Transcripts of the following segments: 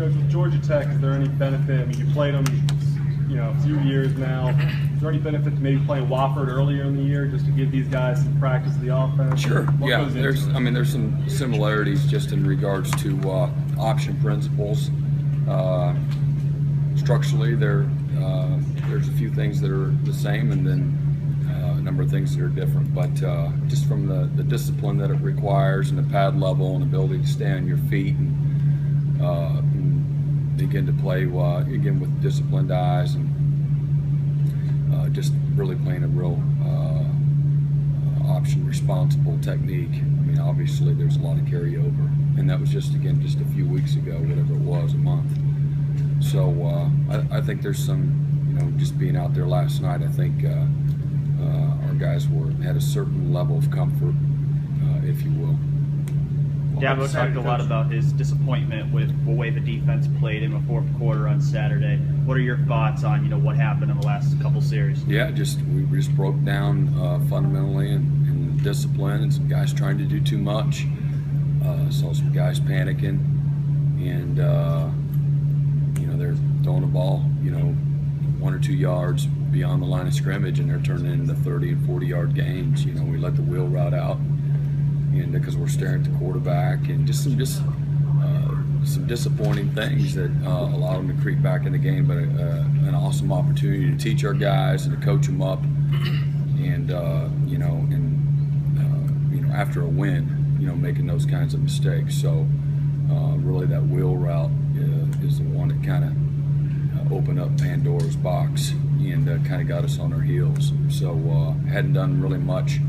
Coach, with Georgia Tech, is there any benefit? I mean, you played them, a few years now. Is there any benefit to maybe playing Wofford earlier in the year just to give these guys some practice of the offense? Sure. Yeah. There's some similarities just in regards to option principles. Structurally, there's a few things that are the same, and then a number of things that are different. But just from the discipline that it requires, and the pad level, and ability to stay on your feet, and begin to play again with disciplined eyes, and just really playing a real option responsible technique. I mean, obviously there's a lot of carryover, and that was just a few weeks ago, whatever it was, a month. So I think there's some, just being out there last night, I think our guys had a certain level of comfort, if you will. Dabo talked a lot about his disappointment with the way the defense played in the fourth quarter on Saturday. What are your thoughts on what happened in the last couple series? Yeah, we just broke down fundamentally in discipline, and some guys trying to do too much. Saw some guys panicking, and they're throwing the ball 1 or 2 yards beyond the line of scrimmage, and they're turning into 30 and 40-yard games. We let the wheel route out, and because we're staring at the quarterback, and just some disappointing things that allowed them to creep back in the game. But an awesome opportunity to teach our guys and to coach them up, and after a win, making those kinds of mistakes. So really, that wheel route is the one that kind of opened up Pandora's box and kind of got us on our heels. So hadn't done really much,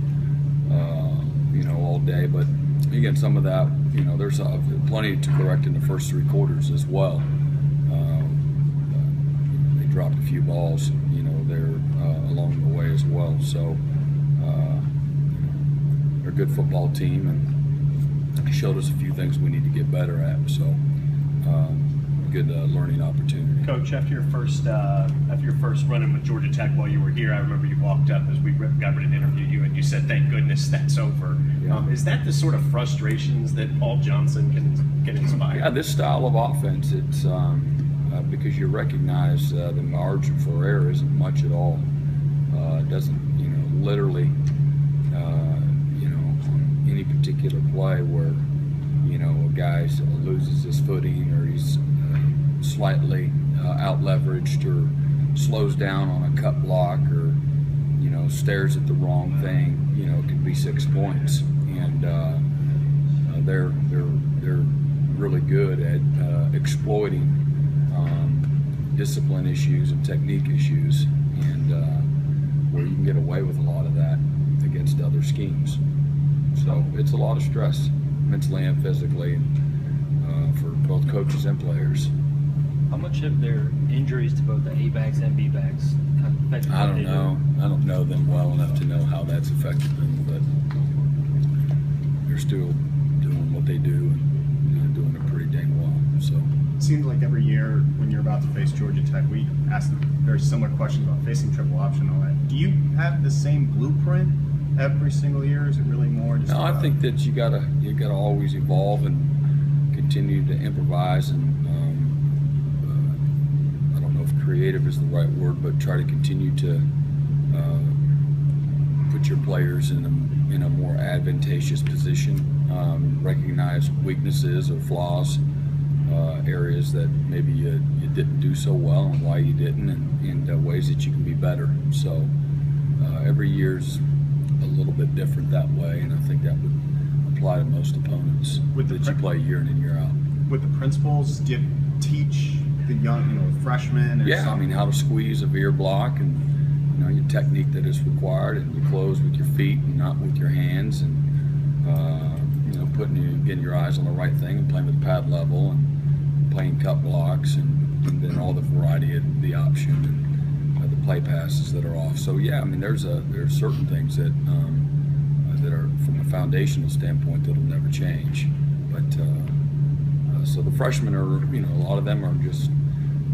all day. But again, some of that, there's plenty to correct in the first 3 quarters as well. They dropped a few balls, there along the way as well. So they're a good football team, and showed us a few things we need to get better at. So good learning opportunity. Coach, after your first run-in with Georgia Tech while you were here, I remember you walked up as we got ready to interview you, and you said, "Thank goodness that's over." Yeah. Is that the sort of frustrations that Paul Johnson can inspire? Yeah, this style of offense, it's because you recognize the margin for error isn't much at all. It doesn't, literally, on any particular play where, a guy loses his footing, or he's slightly out-leveraged, or slows down on a cut block, or stares at the wrong thing, it could be 6 points. And they're really good at exploiting discipline issues and technique issues, and where you can get away with a lot of that against other schemes. So it's a lot of stress, mentally and physically, for both coaches and players. How much have their injuries to both the A-backs and B-backs kind of affected them? I don't know. I don't know them well enough to know how that's affected them, but they're still doing what they do, and doing it pretty dang well. So it seems like every year when you're about to face Georgia Tech, we ask them very similar questions about facing triple option and all that. Do you have the same blueprint every single year? Is it really more? Just no, I think that you gotta always evolve and continue to improvise, and I don't know if creative is the right word, but try to continue to put your players in a more advantageous position, recognize weaknesses or flaws, areas that maybe you didn't do so well, and why you didn't, and ways that you can be better. So every year's a little bit different that way, and I think that would apply to most opponents that you play year in and year out. With the principals, do you teach the young, freshmen? Yeah, I mean, how to squeeze a veer block, and your technique that is required, and you close with your feet and not with your hands, and getting your eyes on the right thing, and playing with pad level, and playing cut blocks, and then all the variety of the option, and the play passes that are off. So yeah, I mean, there's certain things that that are, from a foundational standpoint, that'll never change. But so the freshmen are, a lot of them are just,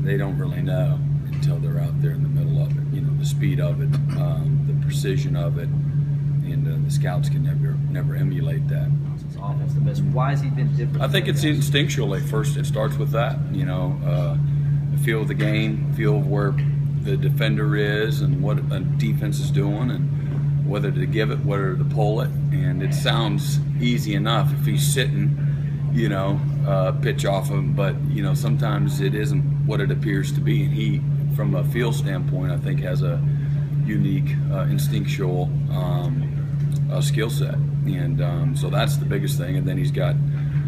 they don't really know until they're out there in the middle of it. The speed of it, the precision of it, and the scouts can never emulate that. offense the best? Why has he been different? I think it's instinctually. First, it starts with that. The feel of the game, feel of where the defender is, and what a defense is doing, and whether to give it, whether to pull it. And it sounds easy enough if he's sitting, pitch off him. But sometimes it isn't what it appears to be. And he, from a feel standpoint, I think has a unique instinctual skill set. And so that's the biggest thing. And then he's got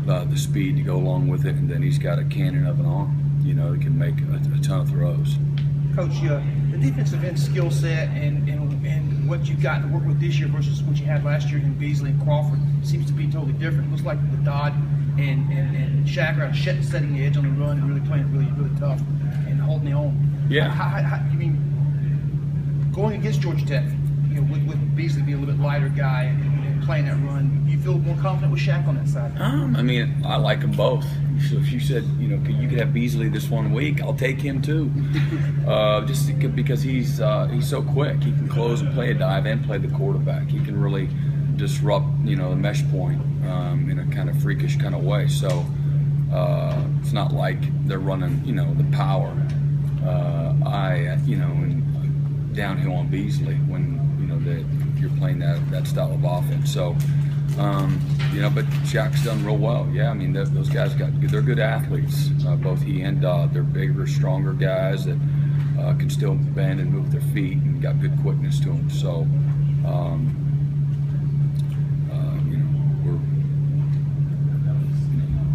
the speed to go along with it, and then he's got a cannon of an arm, that can make a ton of throws. Coach, the defensive end skill set and what you got to work with this year versus what you had last year in Beasley and Crawford seems to be totally different. It looks like with Dodd and Shaq are setting the edge on the run and really playing really tough and holding their own. Yeah. I mean, going against Georgia Tech, with Beasley being a little bit lighter guy and playing that run, you feel more confident with Shaq on that side? I like them both. So if you said, you could have Beasley this 1 week, I'll take him too. Just because he's so quick. He can close and play a dive and play the quarterback. He can really disrupt, the mesh point in a kind of freakish kind of way. So it's not like they're running, the power and downhill on Beasley when, that you're playing that style of offense. So, but Shaq's done real well. Yeah, those guys they're good athletes. Both he and Dodd. They're bigger, stronger guys that can still bend and move their feet and got good quickness to them. So, we're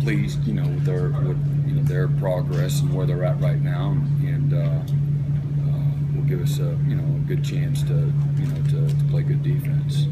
pleased, with their progress and where they're at right now, and will give us a good chance to play good defense.